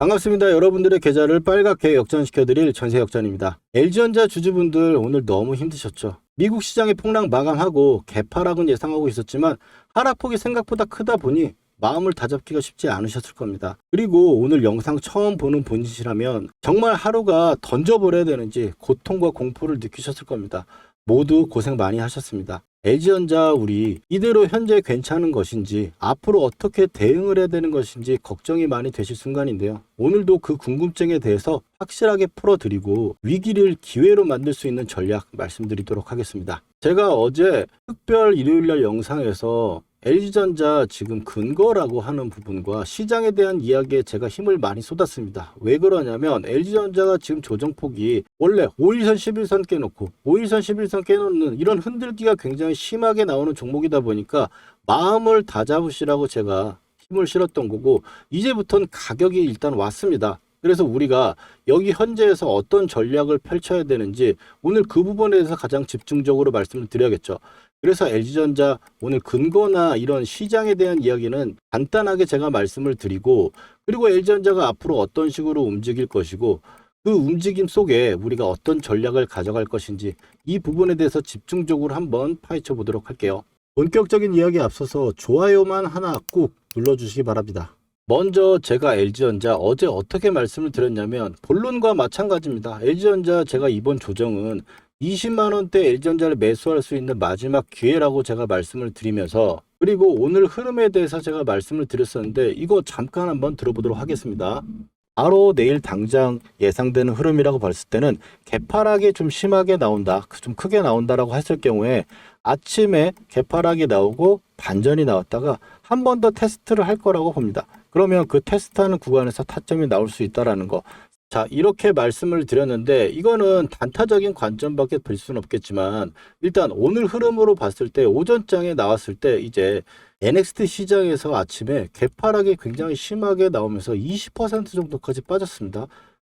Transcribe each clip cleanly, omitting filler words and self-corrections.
반갑습니다. 여러분들의 계좌를 빨갛게 역전시켜드릴 전세역전입니다. LG전자 주주분들 오늘 너무 힘드셨죠? 미국 시장의 폭락 마감하고 개파락은 예상하고 있었지만 하락폭이 생각보다 크다 보니 마음을 다잡기가 쉽지 않으셨을 겁니다. 그리고 오늘 영상 처음 보는 분이시라면 정말 하루가 던져버려야 되는지 고통과 공포를 느끼셨을 겁니다. 모두 고생 많이 하셨습니다. LG전자 우리 이대로 현재 괜찮은 것인지 앞으로 어떻게 대응을 해야 되는 것인지 걱정이 많이 되실 순간인데요. 오늘도 그 궁금증에 대해서 확실하게 풀어드리고 위기를 기회로 만들 수 있는 전략 말씀드리도록 하겠습니다. 제가 어제 특별 일요일날 영상에서 LG전자 지금 근거라고 하는 부분과 시장에 대한 이야기에 제가 힘을 많이 쏟았습니다. 왜 그러냐면 LG전자가 지금 조정폭이 원래 5일선 11선 깨놓고 5일선 11선 깨놓는 이런 흔들기가 굉장히 심하게 나오는 종목이다 보니까 마음을 다잡으시라고 제가 힘을 실었던 거고 이제부터는 가격이 일단 왔습니다. 그래서 우리가 여기 현재에서 어떤 전략을 펼쳐야 되는지 오늘 그 부분에 대해서 가장 집중적으로 말씀을 드려야겠죠. 그래서 LG전자 오늘 근거나 이런 시장에 대한 이야기는 간단하게 제가 말씀을 드리고 그리고 LG전자가 앞으로 어떤 식으로 움직일 것이고 그 움직임 속에 우리가 어떤 전략을 가져갈 것인지 이 부분에 대해서 집중적으로 한번 파헤쳐 보도록 할게요. 본격적인 이야기에 앞서서 좋아요만 하나 꾹 눌러주시기 바랍니다. 먼저 제가 LG전자 어제 어떻게 말씀을 드렸냐면 본론과 마찬가지입니다. LG전자 제가 이번 조정은 20만원대 LG전자를 매수할 수 있는 마지막 기회라고 제가 말씀을 드리면서 그리고 오늘 흐름에 대해서 제가 말씀을 드렸었는데 이거 잠깐 한번 들어보도록 하겠습니다. 바로 내일 당장 예상되는 흐름이라고 봤을 때는 개파락이 좀 심하게 나온다, 좀 크게 나온다라고 했을 경우에 아침에 개파락이 나오고 반전이 나왔다가 한 번 더 테스트를 할 거라고 봅니다. 그러면 그 테스트하는 구간에서 타점이 나올 수 있다라는 거. 자, 이렇게 말씀을 드렸는데 이거는 단타적인 관점밖에 볼 수는 없겠지만 일단 오늘 흐름으로 봤을 때 오전장에 나왔을 때 이제 NXT 시장에서 아침에 개파락이 굉장히 심하게 나오면서 20% 정도까지 빠졌습니다.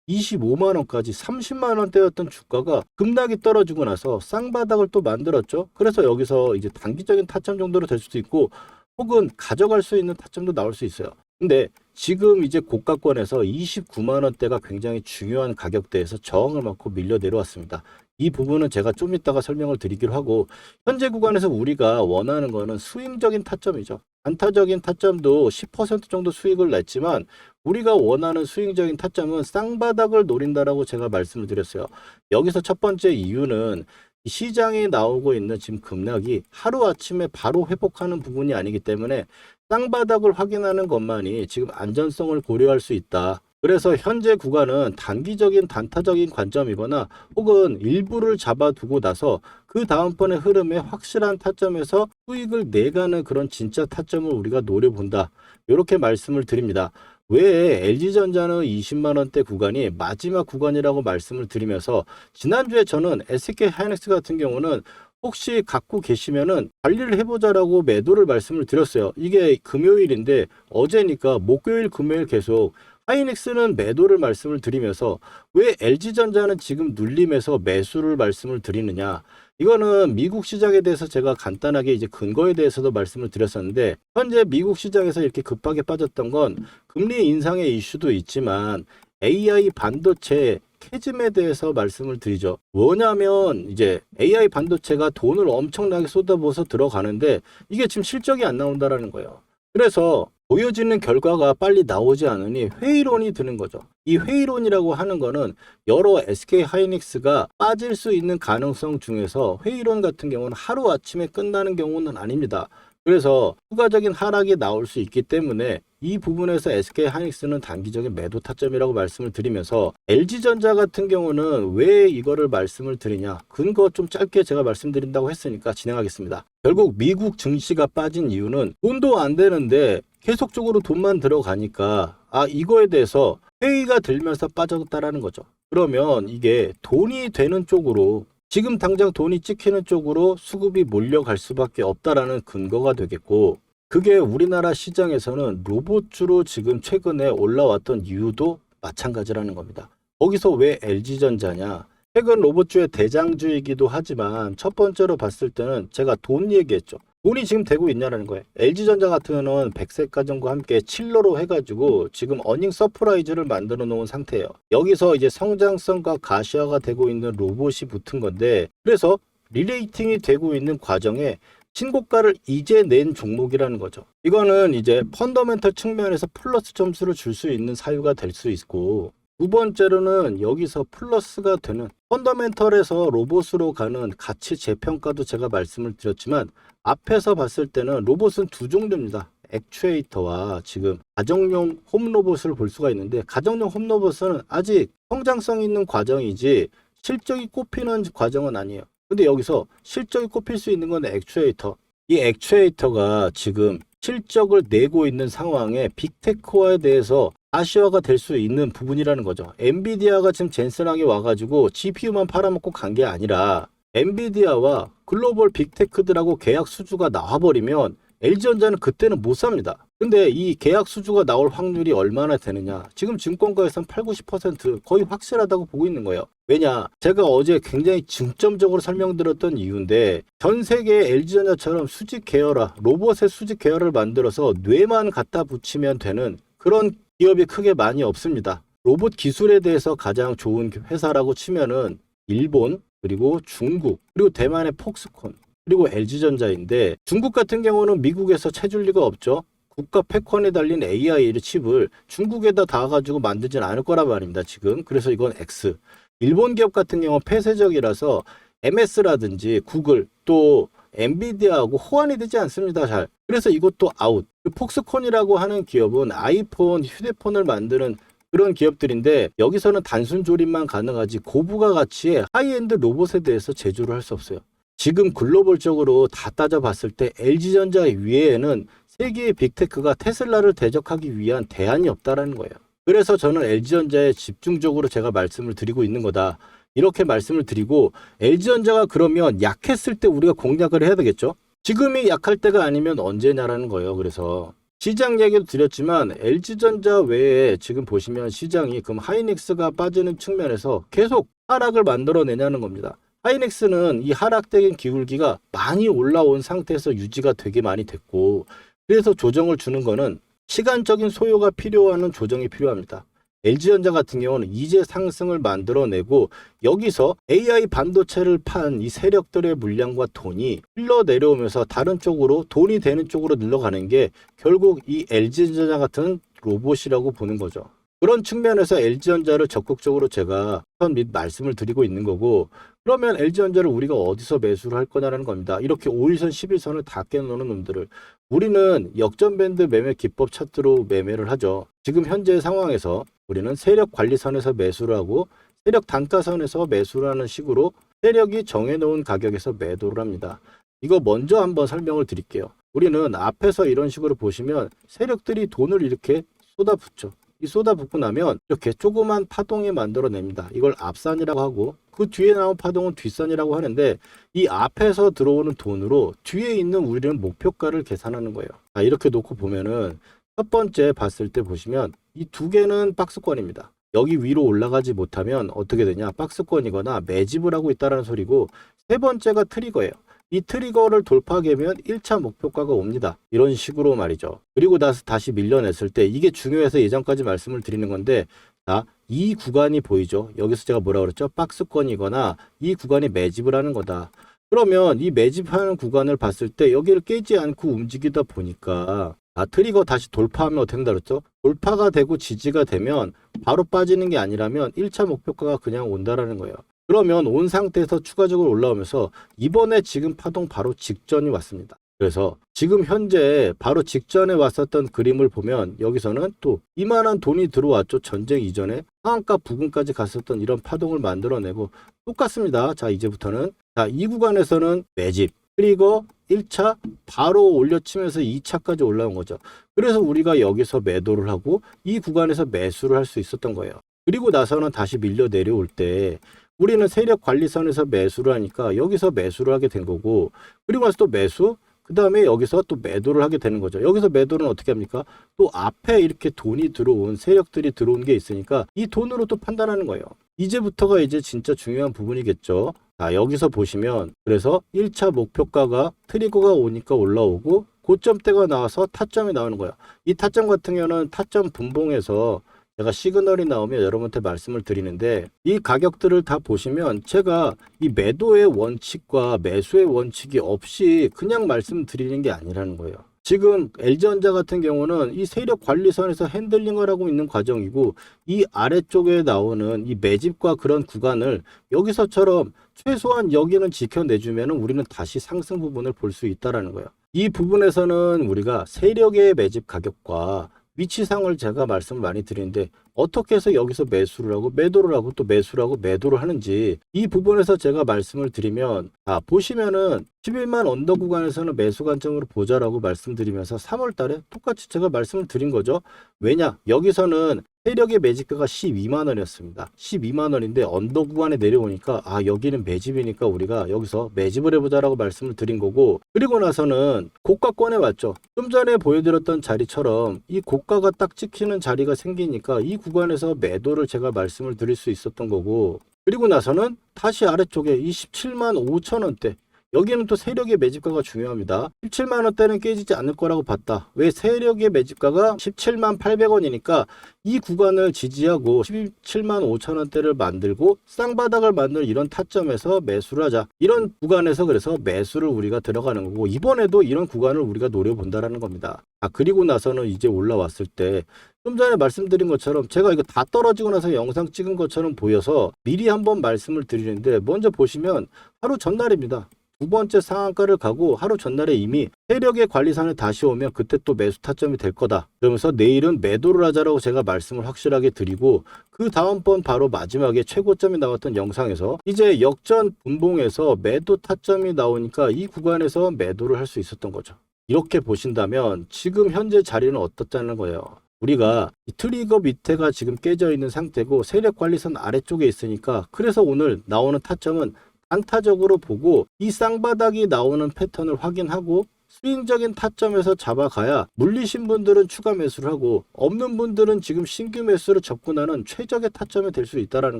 25만원까지 30만원대였던 주가가 급락이 떨어지고 나서 쌍바닥을 또 만들었죠. 그래서 여기서 이제 단기적인 타점 정도로 될 수도 있고 혹은 가져갈 수 있는 타점도 나올 수 있어요. 근데 지금 이제 고가권에서 29만원대가 굉장히 중요한 가격대에서 저항을 맞고 밀려 내려왔습니다. 이 부분은 제가 좀 이따가 설명을 드리기로 하고 현재 구간에서 우리가 원하는 거는 스윙적인 타점이죠. 단타적인 타점도 10% 정도 수익을 냈지만 우리가 원하는 스윙적인 타점은 쌍바닥을 노린다라고 제가 말씀을 드렸어요. 여기서 첫 번째 이유는 시장에 나오고 있는 지금 급락이 하루아침에 바로 회복하는 부분이 아니기 때문에 쌍바닥을 확인하는 것만이 지금 안전성을 고려할 수 있다. 그래서 현재 구간은 단기적인 단타적인 관점이거나 혹은 일부를 잡아두고 나서 그 다음번의 흐름에 확실한 타점에서 수익을 내가는 그런 진짜 타점을 우리가 노려본다. 이렇게 말씀을 드립니다. 왜 LG전자는 20만원대 구간이 마지막 구간이라고 말씀을 드리면서 지난주에 저는 SK하이닉스 같은 경우는 혹시 갖고 계시면은 관리를 해보자라고 매도를 말씀을 드렸어요. 이게 금요일인데 어제니까 목요일 금요일 계속 하이닉스는 매도를 말씀을 드리면서 왜 LG전자는 지금 눌림에서 매수를 말씀을 드리느냐. 이거는 미국 시장에 대해서 제가 간단하게 이제 근거에 대해서도 말씀을 드렸었는데 현재 미국 시장에서 이렇게 급하게 빠졌던 건 금리 인상의 이슈도 있지만 AI 반도체 캐즘에 대해서 말씀을 드리죠. 뭐냐면 이제 AI 반도체가 돈을 엄청나게 쏟아부어서 들어가는데 이게 지금 실적이 안 나온다라는 거예요. 그래서 보여지는 결과가 빨리 나오지 않으니 회의론이 드는 거죠. 이 회의론이라고 하는 거는 여러 SK하이닉스가 빠질 수 있는 가능성 중에서 회의론 같은 경우는 하루아침에 끝나는 경우는 아닙니다. 그래서 추가적인 하락이 나올 수 있기 때문에 이 부분에서 SK하이닉스는 단기적인 매도 타점이라고 말씀을 드리면서 LG전자 같은 경우는 왜 이거를 말씀을 드리냐. 근거 좀 짧게 제가 말씀드린다고 했으니까 진행하겠습니다. 결국 미국 증시가 빠진 이유는 돈도 안 되는데 계속적으로 돈만 들어가니까 이거에 대해서 회의가 들면서 빠졌다라는 거죠. 그러면 이게 돈이 되는 쪽으로 지금 당장 돈이 찍히는 쪽으로 수급이 몰려갈 수밖에 없다라는 근거가 되겠고 그게 우리나라 시장에서는 로봇주로 지금 최근에 올라왔던 이유도 마찬가지라는 겁니다. 거기서 왜 LG전자냐? 최근 로봇주의 대장주이기도 하지만 첫 번째로 봤을 때는 제가 돈 얘기했죠. 돈이 지금 되고 있냐라는 거예요. LG전자 같은 경우는 백색가정과 함께 칠러로 해가지고 지금 어닝 서프라이즈를 만들어 놓은 상태예요. 여기서 이제 성장성과 가시화가 되고 있는 로봇이 붙은 건데, 그래서 리레이팅이 되고 있는 과정에 신고가를 이제 낸 종목이라는 거죠. 이거는 이제 펀더멘털 측면에서 플러스 점수를 줄 수 있는 사유가 될 수 있고, 두 번째로는 여기서 플러스가 되는 펀더멘털에서 로봇으로 가는 가치 재평가도 제가 말씀을 드렸지만, 앞에서 봤을 때는 로봇은 두 종류입니다. 액추에이터와 지금 가정용 홈로봇을 볼 수가 있는데, 가정용 홈로봇은 아직 성장성 있는 과정이지 실적이 꼽히는 과정은 아니에요. 근데 여기서 실적이 꼽힐 수 있는 건 액추에이터. 이 액추에이터가 지금 실적을 내고 있는 상황에 빅테크화에 대해서 가시화가 될 수 있는 부분이라는 거죠. 엔비디아가 지금 젠슨하게 와가지고 GPU만 팔아먹고 간 게 아니라, 엔비디아와 글로벌 빅테크들하고 계약 수주가 나와버리면 LG전자는 그때는 못 삽니다. 근데 이 계약 수주가 나올 확률이 얼마나 되느냐, 지금 증권가에서는 8, 90% 거의 확실하다고 보고 있는 거예요. 왜냐, 제가 어제 굉장히 중점적으로 설명드렸던 이유인데, 전 세계의 LG전자처럼 수직 계열화, 로봇의 수직 계열을 만들어서 뇌만 갖다 붙이면 되는 그런 기업이 크게 많이 없습니다. 로봇 기술에 대해서 가장 좋은 회사라고 치면은 일본, 그리고 중국, 그리고 대만의 폭스콘, 그리고 LG전자인데, 중국 같은 경우는 미국에서 채줄 리가 없죠. 국가 패권에 달린 AI 칩을 중국에다 닿아가지고 만들진 않을 거란 말입니다, 지금. 그래서 이건 X. 일본 기업 같은 경우는 폐쇄적이라서 MS라든지 구글, 또 엔비디아하고 호환이 되지 않습니다, 잘. 그래서 이것도 아웃. 폭스콘이라고 하는 기업은 아이폰, 휴대폰을 만드는 그런 기업들인데, 여기서는 단순 조립만 가능하지 고부가 가치의 하이엔드 로봇에 대해서 제조를 할 수 없어요. 지금 글로벌적으로 다 따져봤을 때 LG전자 위에는 세계의 빅테크가 테슬라를 대적하기 위한 대안이 없다라는 거예요. 그래서 저는 LG전자에 집중적으로 제가 말씀을 드리고 있는 거다, 이렇게 말씀을 드리고, LG전자가 그러면 약했을 때 우리가 공략을 해야 되겠죠. 지금이 약할 때가 아니면 언제냐라는 거예요. 그래서 시장 얘기도 드렸지만 LG전자 외에 지금 보시면 시장이 그럼 하이닉스가 빠지는 측면에서 계속 하락을 만들어내냐는 겁니다. 하이닉스는 이 하락적인 기울기가 많이 올라온 상태에서 유지가 되게 많이 됐고, 그래서 조정을 주는 거는 시간적인 소요가 필요한 조정이 필요합니다. LG전자 같은 경우는 이제 상승을 만들어내고, 여기서 AI 반도체를 판 이 세력들의 물량과 돈이 흘러내려오면서 다른 쪽으로 돈이 되는 쪽으로 늘어가는 게 결국 이 LG전자 같은 로봇이라고 보는 거죠. 그런 측면에서 LG전자를 적극적으로 제가 및 말씀을 드리고 있는 거고, 그러면 LG전자를 우리가 어디서 매수를 할 거냐라는 겁니다. 이렇게 5일선, 11선을 다 깨놓는 놈들을 우리는 역전밴드 매매 기법 차트로 매매를 하죠. 지금 현재 상황에서 우리는 세력 관리선에서 매수를 하고 세력 단가선에서 매수를 하는 식으로 세력이 정해놓은 가격에서 매도를 합니다. 이거 먼저 한번 설명을 드릴게요. 우리는 앞에서 이런 식으로 보시면 세력들이 돈을 이렇게 쏟아붓죠. 이 쏟아붓고 나면 이렇게 조그만 파동이 만들어냅니다. 이걸 앞산이라고 하고, 그 뒤에 나온 파동은 뒷산이라고 하는데, 이 앞에서 들어오는 돈으로 뒤에 있는 우리는 목표가를 계산하는 거예요. 이렇게 놓고 보면은 첫 번째 봤을 때 보시면 이 두 개는 박스권입니다. 여기 위로 올라가지 못하면 어떻게 되냐, 박스권이거나 매집을 하고 있다는 소리고, 세 번째가 트리거예요. 이 트리거를 돌파하면 1차 목표가가 옵니다. 이런 식으로 말이죠. 그리고 나서 다시 밀려냈을 때, 이게 중요해서 예전까지 말씀을 드리는 건데, 자, 이 구간이 보이죠. 여기서 제가 뭐라 그랬죠? 박스권이거나 이 구간이 매집을 하는 거다. 그러면 이 매집하는 구간을 봤을 때 여기를 깨지 않고 움직이다 보니까, 트리거 다시 돌파하면 어떻게 된다 그랬죠? 돌파가 되고 지지가 되면 바로 빠지는 게 아니라면 1차 목표가가 그냥 온다라는 거예요. 그러면 온 상태에서 추가적으로 올라오면서 이번에 지금 파동 바로 직전이 왔습니다. 그래서 지금 현재 바로 직전에 왔었던 그림을 보면 여기서는 또 이만한 돈이 들어왔죠. 전쟁 이전에 상한가 부근까지 갔었던 이런 파동을 만들어내고 똑같습니다. 자, 이제부터는 이 구간에서는 매집, 그리고 1차 바로 올려치면서 2차까지 올라온 거죠. 그래서 우리가 여기서 매도를 하고 이 구간에서 매수를 할 수 있었던 거예요. 그리고 나서는 다시 밀려 내려올 때 우리는 세력 관리선에서 매수를 하니까 여기서 매수를 하게 된 거고, 그리고 나서 또 매수, 그 다음에 여기서 또 매도를 하게 되는 거죠. 여기서 매도는 어떻게 합니까? 또 앞에 이렇게 돈이 들어온, 세력들이 들어온 게 있으니까 이 돈으로 또 판단하는 거예요. 이제부터가 이제 진짜 중요한 부분이겠죠. 자, 여기서 보시면 그래서 1차 목표가가 트리거가 오니까 올라오고 고점대가 나와서 타점이 나오는 거예요. 이 타점 같은 경우는 타점 분봉에서 제가 시그널이 나오면 여러분한테 말씀을 드리는데 이 가격들을 다 보시면 제가 이 매도의 원칙과 매수의 원칙이 없이 그냥 말씀드리는 게 아니라는 거예요. 지금 LG전자 같은 경우는 이 세력 관리선에서 핸들링을 하고 있는 과정이고 이 아래쪽에 나오는 이 매집과 그런 구간을 여기서처럼 최소한 여기는 지켜내주면 우리는 다시 상승 부분을 볼 수 있다는 거예요. 이 부분에서는 우리가 세력의 매집 가격과 위치상을 제가 말씀을 많이 드리는데 어떻게 해서 여기서 매수를 하고 매도를 하고 또 매수를 하고 매도를 하는지 이 부분에서 제가 말씀을 드리면 보시면은 11만 언더 구간에서는 매수 관점으로 보자라고 말씀드리면서 3월 달에 똑같이 제가 말씀을 드린 거죠. 왜냐? 여기서는 세력의 매집가가 12만 원이었습니다. 12만 원인데 언더 구간에 내려오니까 여기는 매집이니까 우리가 여기서 매집을 해보자라고 말씀을 드린 거고 그리고 나서는 고가권에 왔죠. 좀 전에 보여드렸던 자리처럼 이 고가가 딱 찍히는 자리가 생기니까 이 구간에서 매도를 제가 말씀을 드릴 수 있었던 거고 그리고 나서는 다시 아래쪽에 이 17만 5천 원대 여기는 또 세력의 매집가가 중요합니다. 17만 원대는 깨지지 않을 거라고 봤다. 왜? 세력의 매집가가 17만 800원이니까 이 구간을 지지하고 17만 5천 원대를 만들고 쌍바닥을 만들 이런 타점에서 매수를 하자. 이런 구간에서 그래서 매수를 우리가 들어가는 거고 이번에도 이런 구간을 우리가 노려본다라는 겁니다. 그리고 나서는 이제 올라왔을 때 좀 전에 말씀드린 것처럼 제가 이거 다 떨어지고 나서 영상 찍은 것처럼 보여서 미리 한번 말씀을 드리는데 먼저 보시면 하루 전날입니다. 두 번째 상한가를 가고 하루 전날에 이미 세력의 관리선에 다시 오면 그때 또 매수 타점이 될 거다. 그러면서 내일은 매도를 하자라고 제가 말씀을 확실하게 드리고 그 다음번 바로 마지막에 최고점이 나왔던 영상에서 이제 역전 분봉에서 매도 타점이 나오니까 이 구간에서 매도를 할 수 있었던 거죠. 이렇게 보신다면 지금 현재 자리는 어떻다는 거예요. 우리가 이 트리거 밑에가 지금 깨져 있는 상태고 세력 관리선 아래쪽에 있으니까 그래서 오늘 나오는 타점은 단타적으로 보고 이 쌍바닥이 나오는 패턴을 확인하고 스윙적인 타점에서 잡아가야 물리신 분들은 추가 매수를 하고 없는 분들은 지금 신규 매수를 접근하는 최적의 타점이 될 수 있다는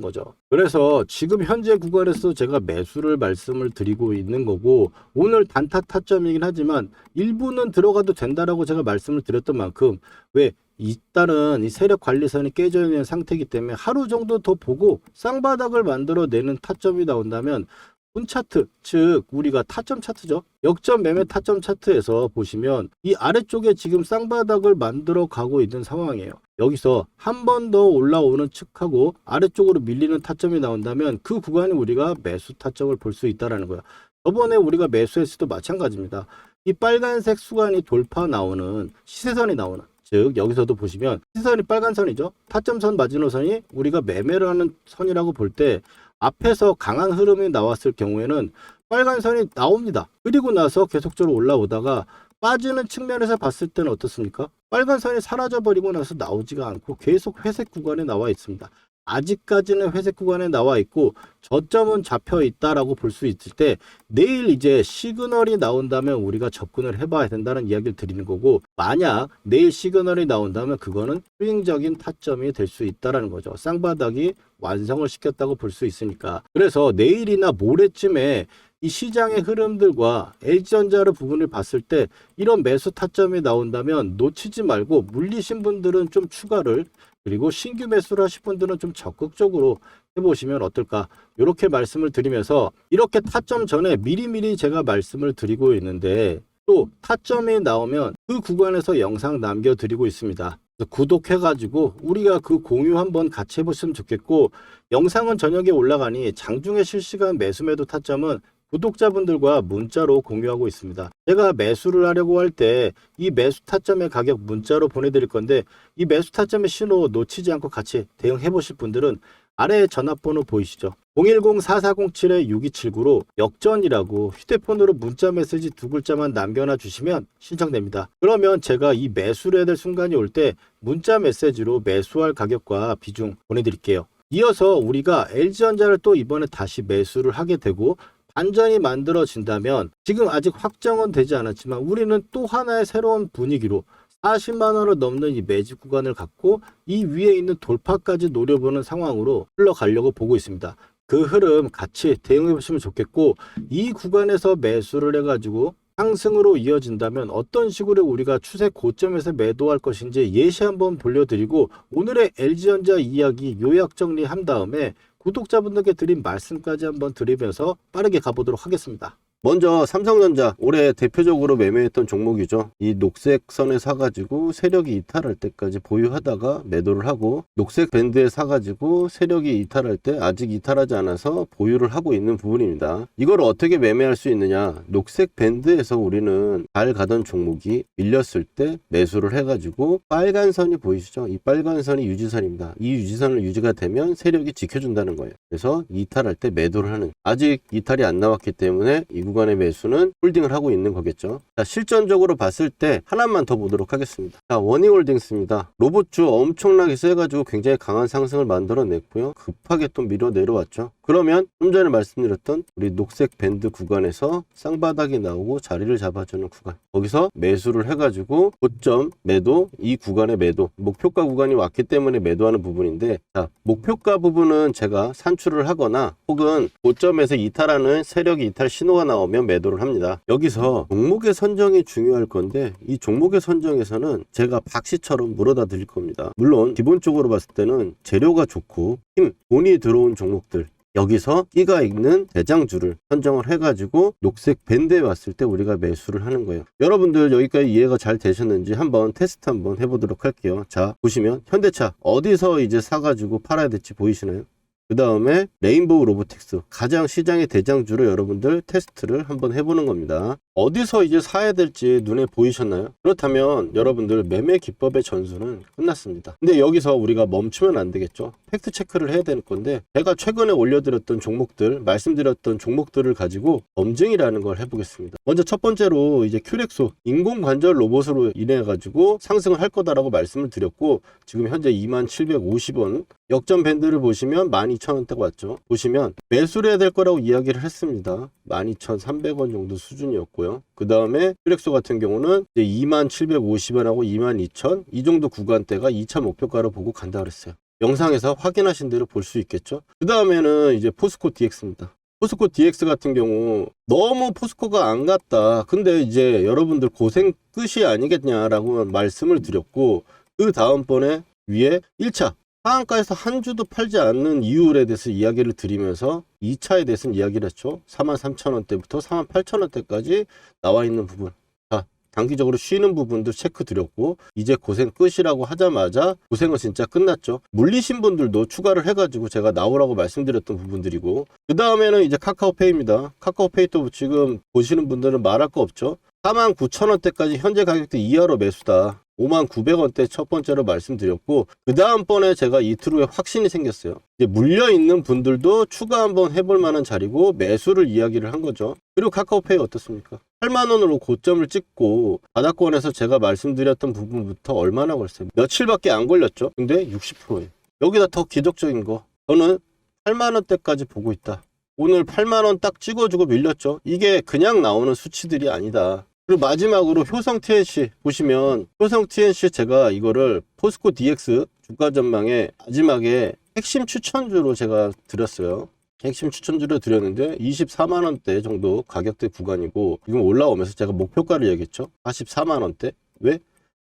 거죠. 그래서 지금 현재 구간에서 제가 매수를 말씀을 드리고 있는 거고 오늘 단타 타점이긴 하지만 일부는 들어가도 된다라고 제가 말씀을 드렸던 만큼 왜? 일단은 이 세력 관리선이 깨져 있는 상태이기 때문에 하루 정도 더 보고 쌍바닥을 만들어내는 타점이 나온다면 분 차트, 즉 우리가 타점 차트죠. 역전 매매 타점 차트에서 보시면 이 아래쪽에 지금 쌍바닥을 만들어 가고 있는 상황이에요. 여기서 한 번 더 올라오는 측하고 아래쪽으로 밀리는 타점이 나온다면 그 구간에 우리가 매수 타점을 볼 수 있다는 거예요. 저번에 우리가 매수했을 때도 마찬가지입니다. 이 빨간색 수간이 돌파 나오는 시세선이 나오는 즉 여기서도 보시면 시선이 빨간 선이죠. 타점선 마지노선이 우리가 매매를 하는 선이라고 볼 때 앞에서 강한 흐름이 나왔을 경우에는 빨간 선이 나옵니다. 그리고 나서 계속적으로 올라오다가 빠지는 측면에서 봤을 때는 어떻습니까? 빨간 선이 사라져버리고 나서 나오지가 않고 계속 회색 구간에 나와 있습니다. 아직까지는 회색 구간에 나와 있고 저점은 잡혀 있다라고 볼 수 있을 때 내일 이제 시그널이 나온다면 우리가 접근을 해봐야 된다는 이야기를 드리는 거고 만약 내일 시그널이 나온다면 그거는 스윙적인 타점이 될 수 있다는 거죠. 쌍바닥이 완성을 시켰다고 볼 수 있으니까 그래서 내일이나 모레쯤에 이 시장의 흐름들과 LG전자의 부분을 봤을 때 이런 매수 타점이 나온다면 놓치지 말고 물리신 분들은 좀 추가를 그리고 신규 매수를 하실 분들은 좀 적극적으로 해보시면 어떨까 이렇게 말씀을 드리면서 이렇게 타점 전에 미리미리 제가 말씀을 드리고 있는데 또 타점이 나오면 그 구간에서 영상 남겨드리고 있습니다. 구독해가지고 우리가 그 공유 한번 같이 해보시면 좋겠고 영상은 저녁에 올라가니 장중에 실시간 매수 매도 타점은 구독자분들과 문자로 공유하고 있습니다. 제가 매수를 하려고 할 때 이 매수 타점의 가격 문자로 보내드릴 건데 이 매수 타점의 신호 놓치지 않고 같이 대응해 보실 분들은 아래 전화번호 보이시죠? 010-4407-6279로 역전이라고 휴대폰으로 문자 메시지 두 글자만 남겨놔 주시면 신청됩니다. 그러면 제가 이 매수를 해야 될 순간이 올 때 문자 메시지로 매수할 가격과 비중 보내드릴게요. 이어서 우리가 LG전자를 또 이번에 다시 매수를 하게 되고 반전이 만들어진다면 지금 아직 확정은 되지 않았지만 우리는 또 하나의 새로운 분위기로 40만 원을 넘는 이 매집 구간을 갖고 이 위에 있는 돌파까지 노려보는 상황으로 흘러가려고 보고 있습니다. 그 흐름 같이 대응해 보시면 좋겠고, 이 구간에서 매수를 해가지고 상승으로 이어진다면 어떤 식으로 우리가 추세 고점에서 매도할 것인지 예시 한번 돌려드리고, 오늘의 LG전자 이야기 요약 정리한 다음에 구독자분들께 드린 말씀까지 한번 드리면서 빠르게 가보도록 하겠습니다. 먼저 삼성전자 올해 대표적으로 매매했던 종목이죠. 이 녹색 선에 사가지고 세력이 이탈할 때까지 보유하다가 매도를 하고, 녹색 밴드에 사가지고 세력이 이탈할 때 아직 이탈하지 않아서 보유를 하고 있는 부분입니다. 이걸 어떻게 매매할 수 있느냐, 녹색 밴드에서 우리는 잘 가던 종목이 밀렸을 때 매수를 해가지고, 빨간 선이 보이시죠? 이 빨간 선이 유지선입니다. 이 유지선을 유지가 되면 세력이 지켜준다는 거예요. 그래서 이탈할 때 매도를 하는, 아직 이탈이 안 나왔기 때문에 이 구간의 매수는 홀딩을 하고 있는 거겠죠. 자, 실전적으로 봤을 때 하나만 더 보도록 하겠습니다. 자, 원익홀딩스입니다. 로봇주 엄청나게 세가지고 굉장히 강한 상승을 만들어냈고요. 급하게 또 밀어 내려왔죠. 그러면 좀 전에 말씀드렸던 우리 녹색 밴드 구간에서 쌍바닥이 나오고 자리를 잡아주는 구간, 거기서 매수를 해가지고 고점 매도, 이 구간의 매도, 목표가 구간이 왔기 때문에 매도하는 부분인데, 자, 목표가 부분은 제가 산출을 하거나 혹은 고점에서 이탈하는 세력이 이탈 신호가 나오면 매도를 합니다. 여기서 종목의 선정이 중요할 건데, 이 종목의 선정에서는 제가 박씨처럼 물어다 드릴 겁니다. 물론 기본적으로 봤을 때는 재료가 좋고 힘, 돈이 들어온 종목들, 여기서 끼가 있는 대장주를 선정을 해가지고 녹색 밴드에 왔을 때 우리가 매수를 하는 거예요. 여러분들 여기까지 이해가 잘 되셨는지 한번 테스트 한번 해보도록 할게요. 자, 보시면 현대차 어디서 이제 사가지고 팔아야 될지 보이시나요? 그 다음에 레인보우 로보틱스, 가장 시장의 대장주로 여러분들 테스트를 한번 해보는 겁니다. 어디서 이제 사야 될지 눈에 보이셨나요? 그렇다면 여러분들 매매 기법의 전수는 끝났습니다. 근데 여기서 우리가 멈추면 안 되겠죠. 팩트 체크를 해야 되는 건데, 제가 최근에 올려드렸던 종목들, 말씀드렸던 종목들을 가지고 검증이라는 걸 해보겠습니다. 먼저 첫 번째로 이제 큐렉소 인공관절 로봇으로 인해 가지고 상승을 할 거다라고 말씀을 드렸고, 지금 현재 2750원 역전 밴드를 보시면 12,000원대가 왔죠. 보시면 매수를 해야 될 거라고 이야기를 했습니다. 12,300원 정도 수준이었고요. 그 다음에 큐렉소 같은 경우는 2750원하고 22,000, 이 정도 구간대가 2차 목표가로 보고 간다 그랬어요. 영상에서 확인하신 대로 볼 수 있겠죠. 그 다음에는 이제 포스코 DX입니다. 포스코 DX 같은 경우 너무 포스코가 안 갔다, 근데 이제 여러분들 고생 끝이 아니겠냐라고 말씀을 드렸고, 그 다음번에 위에 1차 하한가에서 한 주도 팔지 않는 이유에 대해서 이야기를 드리면서 2차에 대해서는 이야기를 했죠. 43,000원대부터 48,000원대까지 나와 있는 부분, 자, 단기적으로 쉬는 부분도 체크 드렸고, 이제 고생 끝이라고 하자마자 고생은 진짜 끝났죠. 물리신 분들도 추가를 해가지고 제가 나오라고 말씀드렸던 부분들이고, 그 다음에는 이제 카카오페이입니다. 카카오페이도 지금 보시는 분들은 말할 거 없죠. 49,000원대까지 현재 가격대 이하로 매수다. 59,000원대 첫 번째로 말씀드렸고, 그 다음번에 제가 이틀 후에 확신이 생겼어요. 이제 물려있는 분들도 추가 한번 해볼 만한 자리고 매수를 이야기를 한 거죠. 그리고 카카오페이 어떻습니까? 8만원으로 고점을 찍고 바닥권에서 제가 말씀드렸던 부분부터 얼마나 걸렸어요? 며칠밖에 안 걸렸죠. 근데 60%예요. 여기다 더 기적적인 거, 저는 8만원대까지 보고 있다. 오늘 8만원 딱 찍어주고 밀렸죠. 이게 그냥 나오는 수치들이 아니다. 그리고 마지막으로 효성 TNC 보시면, 효성 TNC 제가 이거를 포스코 DX 주가 전망에 마지막에 핵심 추천주로 제가 드렸어요. 핵심 추천주로 드렸는데 24만원대 정도 가격대 구간이고, 지금 올라오면서 제가 목표가를 얘기했죠. 44만원대. 왜?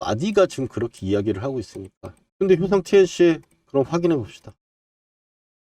마디가 지금 그렇게 이야기를 하고 있으니까. 근데 효성 TNC 그럼 확인해 봅시다.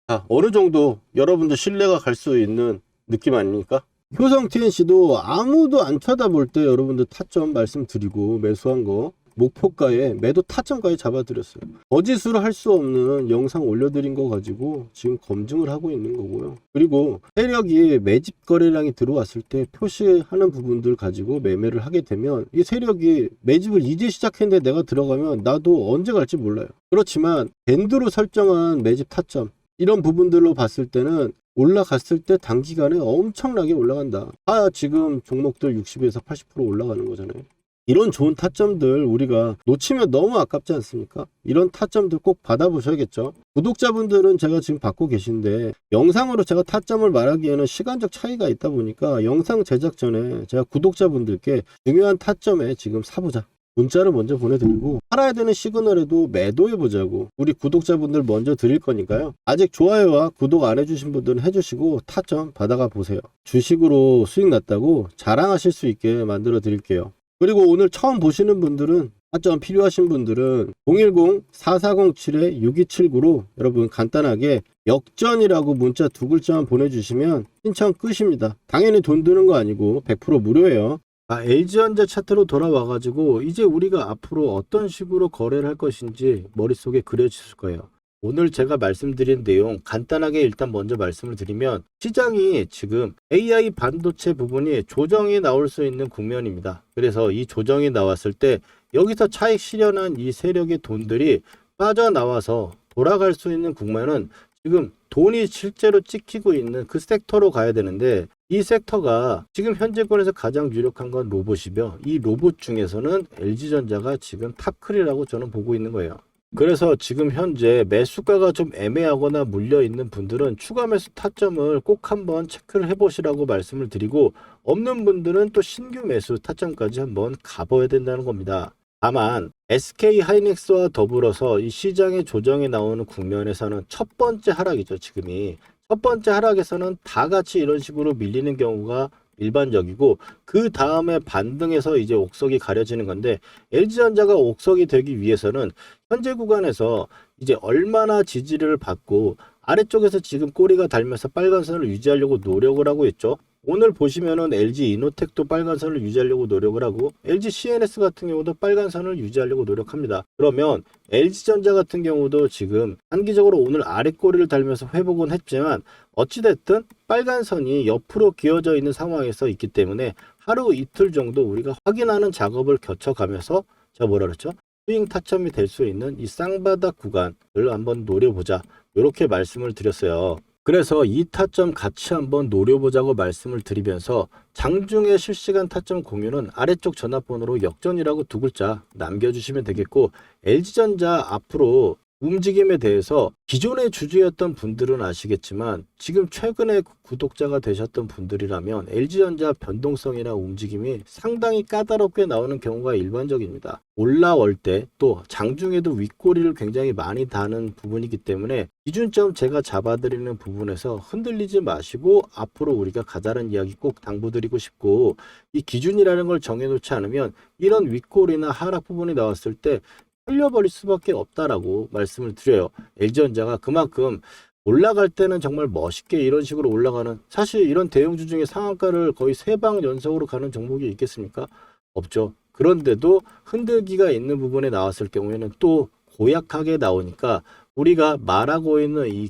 자, 어느 정도 여러분들 신뢰가 갈 수 있는 느낌 아닙니까? 효성 TNC도 아무도 안 쳐다볼 때 여러분들 타점 말씀드리고 매수한 거 목표가에 매도 타점까지 잡아드렸어요. 거짓으로 할 수 없는 영상 올려드린 거 가지고 지금 검증을 하고 있는 거고요. 그리고 세력이 매집 거래량이 들어왔을 때 표시하는 부분들 가지고 매매를 하게 되면, 이 세력이 매집을 이제 시작했는데 내가 들어가면 나도 언제 갈지 몰라요. 그렇지만 밴드로 설정한 매집 타점, 이런 부분들로 봤을 때는 올라갔을 때 단기간에 엄청나게 올라간다. 지금 종목들 60에서 80% 올라가는 거잖아요. 이런 좋은 타점들 우리가 놓치면 너무 아깝지 않습니까? 이런 타점들 꼭 받아보셔야겠죠. 구독자분들은 제가 지금 받고 계신데, 영상으로 제가 타점을 말하기에는 시간적 차이가 있다 보니까 영상 제작 전에 제가 구독자분들께 중요한 타점에 지금 사보자, 문자를 먼저 보내드리고 팔아야 되는 시그널에도 매도해보자고 우리 구독자분들 먼저 드릴 거니까요. 아직 좋아요와 구독 안 해주신 분들은 해주시고 타점 받아가 보세요. 주식으로 수익 났다고 자랑하실 수 있게 만들어 드릴게요. 그리고 오늘 처음 보시는 분들은 타점 필요하신 분들은 010-4407-6279로 여러분 간단하게 역전이라고 문자 2글자만 보내주시면 신청 끝입니다. 당연히 돈 드는 거 아니고 100% 무료예요. LG전자 차트로 돌아와가지고 이제 우리가 앞으로 어떤 식으로 거래를 할 것인지 머릿속에 그려지실 거예요. 오늘 제가 말씀드린 내용 간단하게 일단 먼저 말씀을 드리면 시장이 지금 AI 반도체 부분이 조정이 나올 수 있는 국면입니다. 그래서 이 조정이 나왔을 때 여기서 차익 실현한 이 세력의 돈들이 빠져나와서 돌아갈 수 있는 국면은 지금 돈이 실제로 찍히고 있는 그 섹터로 가야 되는데 이 섹터가 지금 현재권에서 가장 유력한 건 로봇이며 이 로봇 중에서는 LG전자가 지금 탑클이라고 저는 보고 있는 거예요. 그래서 지금 현재 매수가가 좀 애매하거나 물려있는 분들은 추가 매수 타점을 꼭 한번 체크를 해보시라고 말씀을 드리고 없는 분들은 또 신규 매수 타점까지 한번 가봐야 된다는 겁니다. 다만 SK하이닉스와 더불어서 이 시장의 조정이 나오는 국면에서는 첫 번째 하락이죠. 지금이 첫 번째 하락에서는 다 같이 이런 식으로 밀리는 경우가 일반적이고 그 다음에 반등해서 이제 옥석이 가려지는 건데 LG전자가 옥석이 되기 위해서는 현재 구간에서 이제 얼마나 지지를 받고 아래쪽에서 지금 꼬리가 달면서 빨간 선을 유지하려고 노력을 하고 있죠. 오늘 보시면은 LG 이노텍도 빨간 선을 유지하려고 노력을 하고 LG CNS 같은 경우도 빨간 선을 유지하려고 노력합니다. 그러면 LG전자 같은 경우도 지금 단기적으로 오늘 아래 꼬리를 달면서 회복은 했지만 어찌됐든 빨간 선이 옆으로 기어져 있는 상황에서 있기 때문에 하루 이틀 정도 우리가 확인하는 작업을 거쳐가면서 제가 뭐라 그랬죠? 스윙 타점이 될 수 있는 이 쌍바닥 구간을 한번 노려보자. 이렇게 말씀을 드렸어요. 그래서 이 타점 같이 한번 노려보자고 말씀을 드리면서 장중에 실시간 타점 공유는 아래쪽 전화번호로 역전이라고 2글자 남겨주시면 되겠고 LG전자 앞으로 움직임에 대해서 기존의 주주였던 분들은 아시겠지만 지금 최근에 구독자가 되셨던 분들이라면 LG전자 변동성이나 움직임이 상당히 까다롭게 나오는 경우가 일반적입니다. 올라올 때 또 장중에도 윗꼬리를 굉장히 많이 다는 부분이기 때문에 기준점 제가 잡아드리는 부분에서 흔들리지 마시고 앞으로 우리가 가자는 이야기 꼭 당부드리고 싶고 이 기준이라는 걸 정해놓지 않으면 이런 윗꼬리나 하락 부분이 나왔을 때 흘려버릴 수밖에 없다라고 말씀을 드려요. LG전자가 그만큼 올라갈 때는 정말 멋있게 이런 식으로 올라가는 사실 이런 대형주 중에 상한가를 거의 3방 연속으로 가는 종목이 있겠습니까? 없죠. 그런데도 흔들기가 있는 부분에 나왔을 경우에는 또 고약하게 나오니까 우리가 말하고 있는 이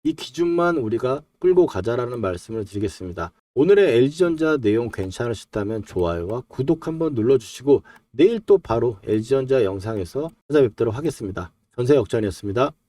기준만 우리가 끌고 가자라는 말씀을 드리겠습니다. 오늘의 LG전자 내용 괜찮으셨다면 좋아요와 구독 한번 눌러주시고 내일 또 바로 LG전자 영상에서 찾아뵙도록 하겠습니다. 전세역전이었습니다.